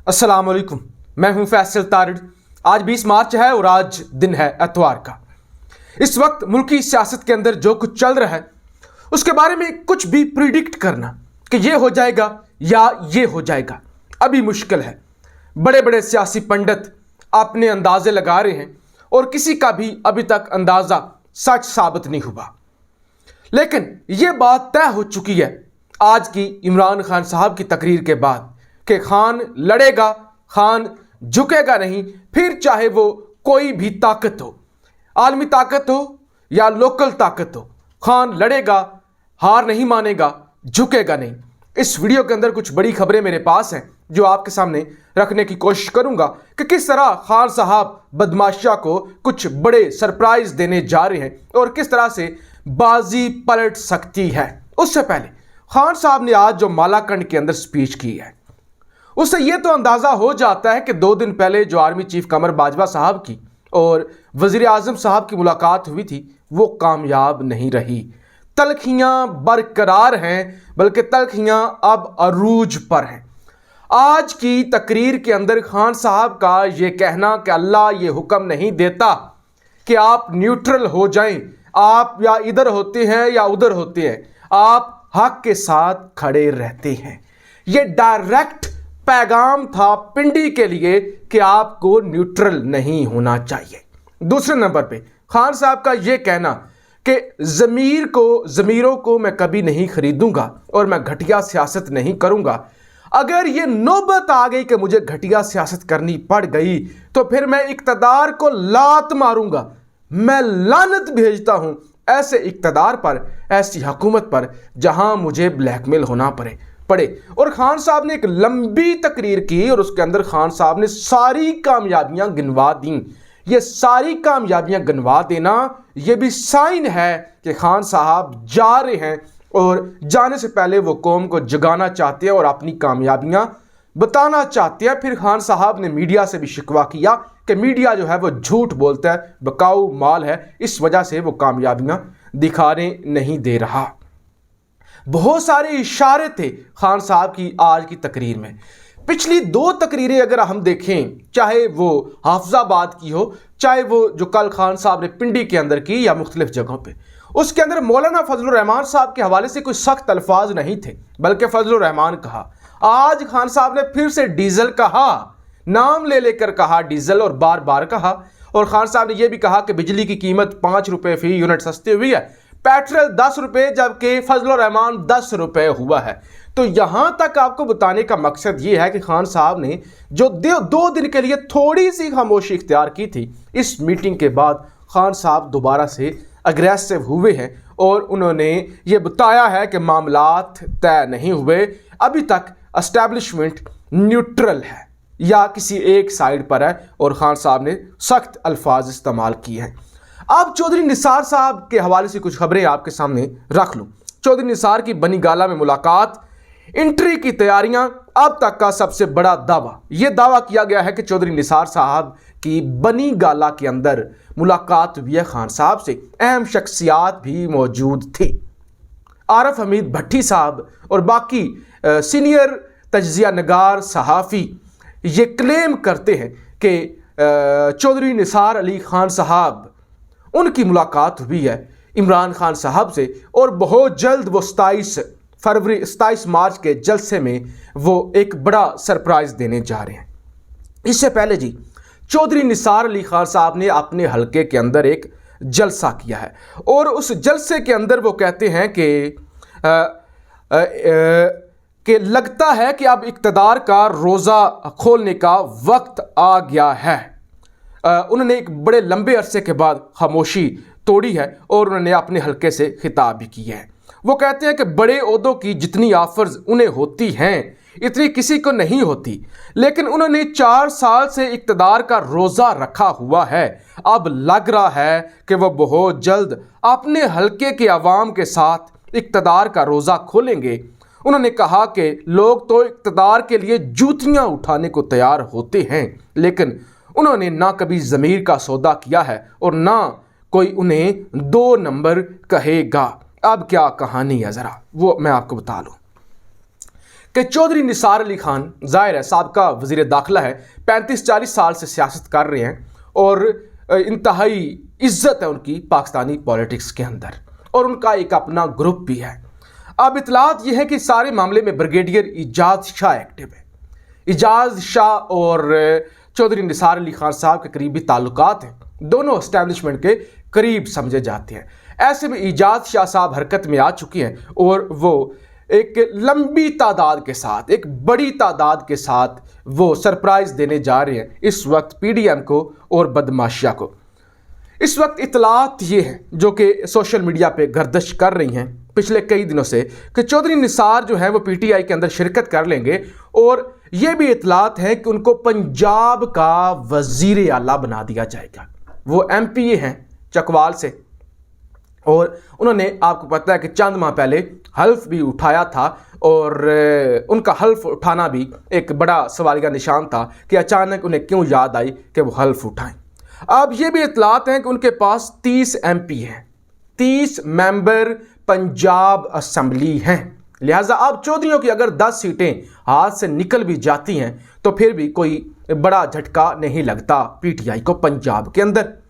अस्सलाम वालेकुम, मैं हूं फैसल तारिड। आज 20 मार्च है और आज दिन है एतवार का। इस वक्त मुल्की सियासत के अंदर जो कुछ चल रहा है उसके बारे में कुछ भी प्रिडिक्ट करना कि ये हो जाएगा या ये हो जाएगा अभी मुश्किल है। बड़े बड़े सियासी पंडित अपने अंदाजे लगा रहे हैं और किसी का भी अभी तक अंदाज़ा सच साबित नहीं हुआ। लेकिन ये बात तय हो चुकी है आज की इमरान खान साहब की तकरीर के बाद कि खान लड़ेगा, खान झुकेगा नहीं, फिर चाहे वो कोई भी ताकत हो, आलमी ताकत हो या लोकल ताकत हो, खान लड़ेगा, हार नहीं मानेगा, झुकेगा नहीं। इस वीडियो के अंदर कुछ बड़ी खबरें मेरे पास हैं जो आपके सामने रखने की कोशिश करूंगा कि किस तरह खान साहब बदमाशिया को कुछ बड़े सरप्राइज देने जा रहे हैं और किस तरह से बाजी पलट सकती है। उससे पहले खान साहब ने आज जो मालाकंड के अंदर स्पीच की है उससे यह तो अंदाज़ा हो जाता है कि 2 दिन पहले जो आर्मी चीफ कमर बाजवा साहब की और वज़ीर आज़म साहब की मुलाकात हुई थी वो कामयाब नहीं रही। तलखियाँ बरकरार हैं, बल्कि तलखियाँ अब अरूज पर हैं। आज की तकरीर के अंदर खान साहब का ये कहना कि अल्लाह ये हुक्म नहीं देता कि आप न्यूट्रल हो जाएं, आप या इधर होते हैं या उधर होते हैं, आप हक के साथ खड़े रहते हैं, ये डायरेक्ट पैगाम था पिंडी के लिए कि आपको न्यूट्रल नहीं होना चाहिए। दूसरे नंबर पे खान साहब का यह कहना कि ज़मीरों को मैं कभी नहीं खरीदूंगा और मैं घटिया सियासत नहीं करूंगा। अगर ये नौबत आ गई कि मुझे घटिया सियासत करनी पड़ गई तो फिर मैं इक़्तिदार को लात मारूंगा। मैं लानत भेजता हूं ऐसे इक़्तिदार पर, ऐसी हुकूमत पर जहां मुझे ब्लैकमेल होना पड़े। और खान साहब ने एक लंबी तकरीर की और उसके अंदर खान साहब ने सारी कामयाबियां गिनवा दी। ये सारी कामयाबियां गिनवा देना ये भी साइन है कि खान साहब जा रहे हैं और जाने से पहले वो कौम को जगाना चाहते हैं और अपनी कामयाबियां बताना चाहते हैं। फिर खान साहब ने मीडिया से भी शिकवा किया कि मीडिया जो है वो झूठ बोलता है, बकाऊ माल है, इस वजह से वो कामयाबियां दिखाने नहीं दे रहा। बहुत सारे इशारे थे खान साहब की आज की तकरीर में। पिछली 2 तकरीरें अगर हम देखें, चाहे वो हाफिजाबाद की हो, चाहे वो जो कल खान साहब ने पिंडी के अंदर की या मुख्तलिफ जगहों पे, उसके अंदर मौलाना फजलुर रहमान साहब के हवाले से कोई सख्त अल्फाज नहीं थे, बल्कि फजलुर रहमान कहा। आज खान साहब ने फिर से डीजल कहा, नाम ले लेकर कहा डीजल और बार बार कहा। और खान साहब ने यह भी कहा कि बिजली की कीमत 5 रुपये फी यूनिट सस्ती हुई है, पेट्रोल 10 रुपये जबकि फजलुर रहमान 10 रुपये हुआ है। तो यहां तक आपको बताने का मकसद ये है कि खान साहब ने जो 2 दिन के लिए थोड़ी सी खामोशी इख्तियार की थी, इस मीटिंग के बाद खान साहब दोबारा से अग्रेसिव हुए हैं और उन्होंने ये बताया है कि मामलात तय नहीं हुए, अभी तक एस्टैब्लिशमेंट न्यूट्रल है या किसी एक साइड पर है और खान साहब ने सख्त अल्फाज इस्तेमाल किए हैं। अब चौधरी निसार साहब के हवाले से कुछ खबरें आपके सामने रख लूं। चौधरी निसार की बनी गाला में मुलाकात, एंट्री की तैयारियां, अब तक का सबसे बड़ा दावा। यह दावा किया गया है कि चौधरी निसार साहब की बनी गाला के अंदर मुलाकात हुई है खान साहब से, अहम शख्सियात भी मौजूद थी। आरफ हमीद भट्टी साहब और बाकी सीनियर तज्जिया नगार सहाफ़ी ये क्लेम करते हैं कि चौधरी निसार अली खान साहब उनकी मुलाकात हुई है इमरान खान साहब से और बहुत जल्द वो 27 मार्च के जलसे में वो एक बड़ा सरप्राइज़ देने जा रहे हैं। इससे पहले जी चौधरी निसार अली खान साहब ने अपने हलके के अंदर एक जलसा किया है और उस जलसे के अंदर वो कहते हैं कि लगता है कि अब इक़्तिदार का रोज़ा खोलने का वक्त आ गया है। उन्होंने एक बड़े लंबे अरसे के बाद खामोशी तोड़ी है और उन्होंने अपने हलके से खिताब भी किया है। वो कहते हैं कि बड़े ओहदों की जितनी ऑफर्स उन्हें होती हैं इतनी किसी को नहीं होती, लेकिन उन्होंने 4 साल से इक़्तिदार का रोज़ा रखा हुआ है। अब लग रहा है कि वह बहुत जल्द अपने हलके के अवाम के साथ इक़्तिदार का रोज़ा खोलेंगे। उन्होंने कहा कि लोग तो इक़्तिदार के लिए जूतियाँ उठाने को तैयार होते हैं, लेकिन उन्होंने ना कभी ज़मीर का सौदा किया है और ना कोई उन्हें 2 नंबर कहेगा। अब क्या कहानी है ज़रा वो मैं आपको बता लूँ। کہ चौधरी निसार अली खान ज़ाहिर है साबका वज़ीर दाखिला है, 35-40 साल से सियासत कर रहे हैं और इंतहाई इज्जत है उनकी पाकिस्तानी पॉलिटिक्स के अंदर और उनका एक अपना ग्रुप भी है। अब इतलात ये है कि सारे मामले में ब्रिगेडियर इजाज़ शाह एक्टिव है। इजाज़ शाह और चौधरी निसार अली खान साहब के करीबी ताल्लुकात हैं, दोनों एस्टैब्लिशमेंट के करीब समझे जाते हैं। ऐसे में इजाज़ शाह साहब हरकत में आ चुकी हैं और वो एक लंबी तादाद के साथ, एक बड़ी तादाद के साथ वो सरप्राइज़ देने जा रहे हैं इस वक्त PDM को और बदमाशिया को। इस वक्त इतलात ये हैं जो कि सोशल मीडिया पे गर्दिश कर रही हैं पिछले कई दिनों से कि चौधरी निसार जो है वो PTI के अंदर शिरकत कर लेंगे और ये भी इतलात है कि उनको पंजाब का वज़ीर आला बना दिया जाएगा। वो MPA हैं चकवाल से और उन्होंने, आपको पता है कि चंद माह पहले हल्फ भी उठाया था और उनका हल्फ उठाना भी एक बड़ा सवालिया निशान था कि अचानक उन्हें क्यों याद आई कि वो हल्फ उठाएं। अब ये भी इतलात हैं कि उनके पास 30 MP हैं, 30 मेंबर पंजाब असम्बली हैं। लिहाजा अब चौधरीयों की अगर 10 सीटें हाथ से निकल भी जाती हैं तो फिर भी कोई बड़ा झटका नहीं लगता PTI को पंजाब के अंदर।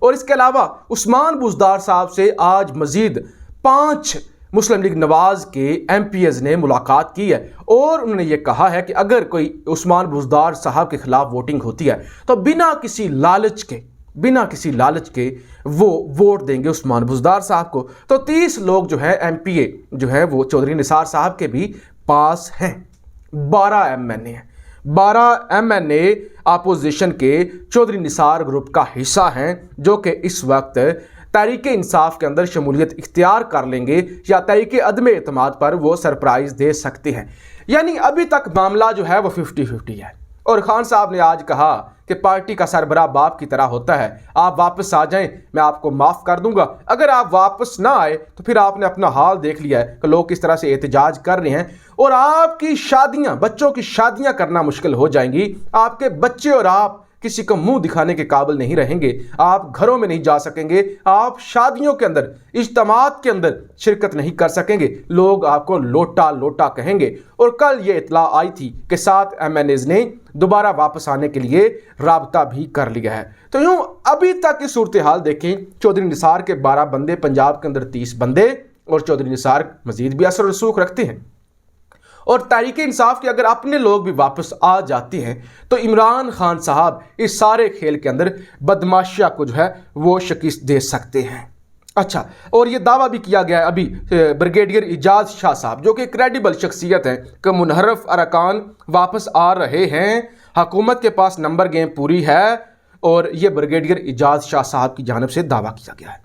और इसके अलावा उस्मान बुज़दार साहब से आज मज़ीद 5 मुस्लिम लीग नवाज़ के MPs ने मुलाकात की है और उन्होंने ये कहा है कि अगर कोई उस्मान बुज़दार साहब के ख़िलाफ़ वोटिंग होती है तो बिना किसी लालच के वो वोट देंगे उस्मान बुज़दार साहब को। तो 30 लोग जो है MPA जो है वो चौधरी निसार साहब के भी पास हैं। 12 MNA हैं, 12 MNA अपोजिशन के चौधरी निसार ग्रुप का हिस्सा हैं जो कि इस वक्त तहरीक इंसाफ के अंदर शमूलियत इख्तियार कर लेंगे या तहरीक अदम एतमाद पर वो सरप्राइज़ दे सकते हैं। यानी अभी तक मामला जो है वो 50-50 है। और खान साहब ने आज कहा कि पार्टी का सरबराह बाप की तरह होता है, आप वापस आ जाएं, मैं आपको माफ़ कर दूंगा। अगर आप वापस ना आए तो फिर आपने अपना हाल देख लिया है कि लोग किस तरह से एहतजाज कर रहे हैं और आपकी शादियां, बच्चों की शादियां करना मुश्किल हो जाएंगी। आपके बच्चे और आप किसी को मुंह दिखाने के काबिल नहीं रहेंगे, आप घरों में नहीं जा सकेंगे, आप शादियों के अंदर, इज्तिमात के अंदर शिरकत नहीं कर सकेंगे, लोग आपको लोटा लोटा कहेंगे। और कल ये इतला आई थी कि 7 MNAs ने दोबारा वापस आने के लिए राब्ता भी कर लिया है। तो यूँ अभी तक की सूरत हाल देखें, चौधरी निसार के 12 बंदे, पंजाब के अंदर 30 बंदे और चौधरी निसार मजीद भी असर रसूख रखते हैं। और तहरीक इंसाफ के अगर अपने लोग भी वापस आ जाते हैं तो इमरान खान साहब इस सारे खेल के अंदर बदमाशिया को जो है वो शिकस्त दे सकते हैं। अच्छा, और ये दावा भी किया गया है अभी ब्रिगेडियर इजाज़ शाह साहब जो कि क्रेडिबल शख्सियत हैं कि मुनहरफ अरकान वापस आ रहे हैं, हुकूमत के पास नंबर गेम पूरी है और ये ब्रिगेडियर इजाज़ शाह साहब की जानिब से दावा किया गया है।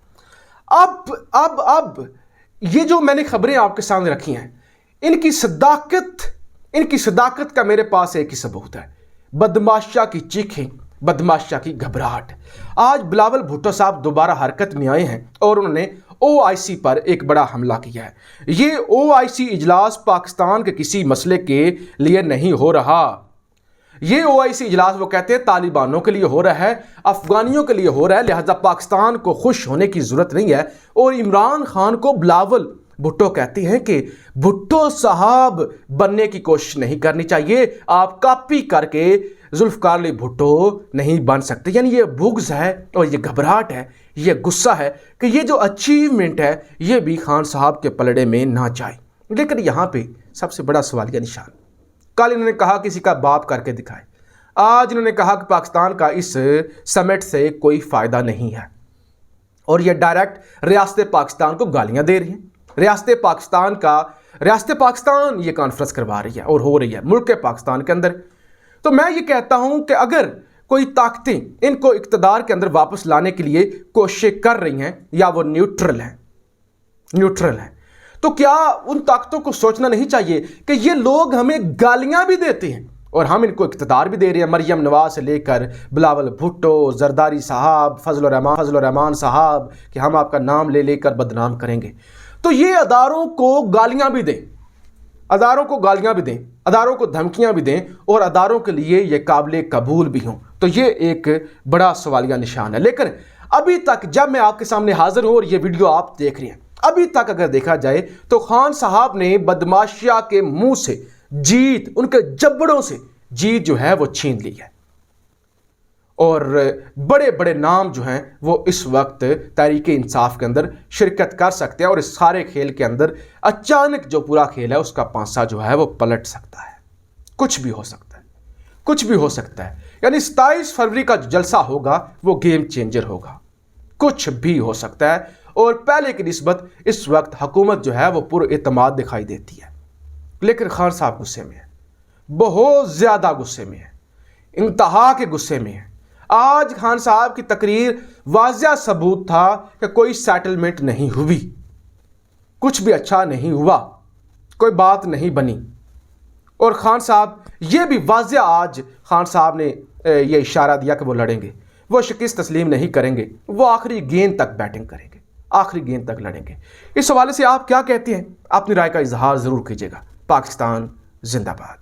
अब ये जो मैंने खबरें आपके सामने रखी हैं, इनकी सदाकत का मेरे पास एक ही सबूत है, बदमाशिया की चीखें, बदमाशिया की घबराहट। आज बिलावल भुट्टो साहब दोबारा हरकत में आए हैं और उन्होंने OIC पर एक बड़ा हमला किया है। ये OIC इजलास पाकिस्तान के किसी मसले के लिए नहीं हो रहा, ये OIC इजलास वो कहते हैं तालिबानों के लिए हो रहा है, अफगानियों के लिए हो रहा है, लिहाजा पाकिस्तान को खुश होने की ज़रूरत नहीं है। और इमरान खान को बिलावल भुट्टो कहती हैं कि भुट्टो साहब बनने की कोशिश नहीं करनी चाहिए, आप कॉपी करके जुल्फ़िकार अली भुट्टो नहीं बन सकते। यानी ये बुग़्ज़ है और ये घबराहट है, ये गुस्सा है कि ये जो अचीवमेंट है ये भी खान साहब के पलड़े में ना जाए। लेकिन यहाँ पे सबसे बड़ा सवालिया निशान, कल इन्होंने कहा किसी का बाप करके दिखाए, आज इन्होंने कहा कि पाकिस्तान का इस समिट से कोई फ़ायदा नहीं है और ये डायरेक्ट रियासत पाकिस्तान को गालियाँ दे रही हैं। रियासत पाकिस्तान ये कॉन्फ्रेंस करवा रही है और हो रही है मुल्क पाकिस्तान के अंदर। तो मैं ये कहता हूँ कि अगर कोई ताकतें इनको इक़्तिदार के अंदर वापस लाने के लिए कोशिश कर रही हैं या वो न्यूट्रल हैं, तो क्या उन ताकतों को सोचना नहीं चाहिए कि ये लोग हमें गालियाँ भी देते हैं और हम इनको इक़्तिदार भी दे रहे हैं। मरियम नवाज से लेकर बिलावल भुट्टो, जरदारी साहब, फजल रहमान साहब कि हम आपका नाम ले लेकर बदनाम करेंगे। तो ये अदारों को गालियां भी दें, अदारों को धमकियां भी दें और अदारों के लिए ये काबिल कबूल भी हों, तो ये एक बड़ा सवालिया निशान है। लेकिन अभी तक जब मैं आपके सामने हाजिर हूं और ये वीडियो आप देख रहे हैं, अभी तक अगर देखा जाए तो खान साहब ने बदमाशिया के मुंह से جیت، ان کے جبڑوں سے جیت جو ہے وہ چھین لی ہے، اور بڑے بڑے نام جو ہیں وہ اس وقت تحریک انصاف کے اندر شرکت کر سکتے ہیں، اور اس سارے کھیل کے اندر اچانک جو پورا کھیل ہے اس کا پانسا جو ہے وہ پلٹ سکتا ہے، کچھ بھی ہو سکتا ہے، کچھ بھی ہو سکتا ہے۔ یعنی 27 فروری کا جو جلسہ ہوگا وہ گیم چینجر ہوگا، کچھ بھی ہو سکتا ہے، اور پہلے کی نسبت اس وقت حکومت جو ہے وہ پر اعتماد دکھائی دیتی ہے، لیکن خان صاحب غصے میں ہیں، بہت زیادہ غصے میں ہیں، انتہا کے غصے میں ہیں۔ آج خان صاحب کی تقریر واضح ثبوت تھا کہ کوئی سیٹلمنٹ نہیں ہوئی، کچھ بھی اچھا نہیں ہوا، کوئی بات نہیں بنی، اور خان صاحب یہ بھی واضح آج خان صاحب نے یہ اشارہ دیا کہ وہ لڑیں گے، وہ شکست تسلیم نہیں کریں گے، وہ آخری گیند تک بیٹنگ کریں گے، آخری گیند تک لڑیں گے۔ اس حوالے سے آپ کیا کہتے ہیں؟ اپنی رائے کا اظہار ضرور کیجیے گا۔ پاکستان زندہ باد۔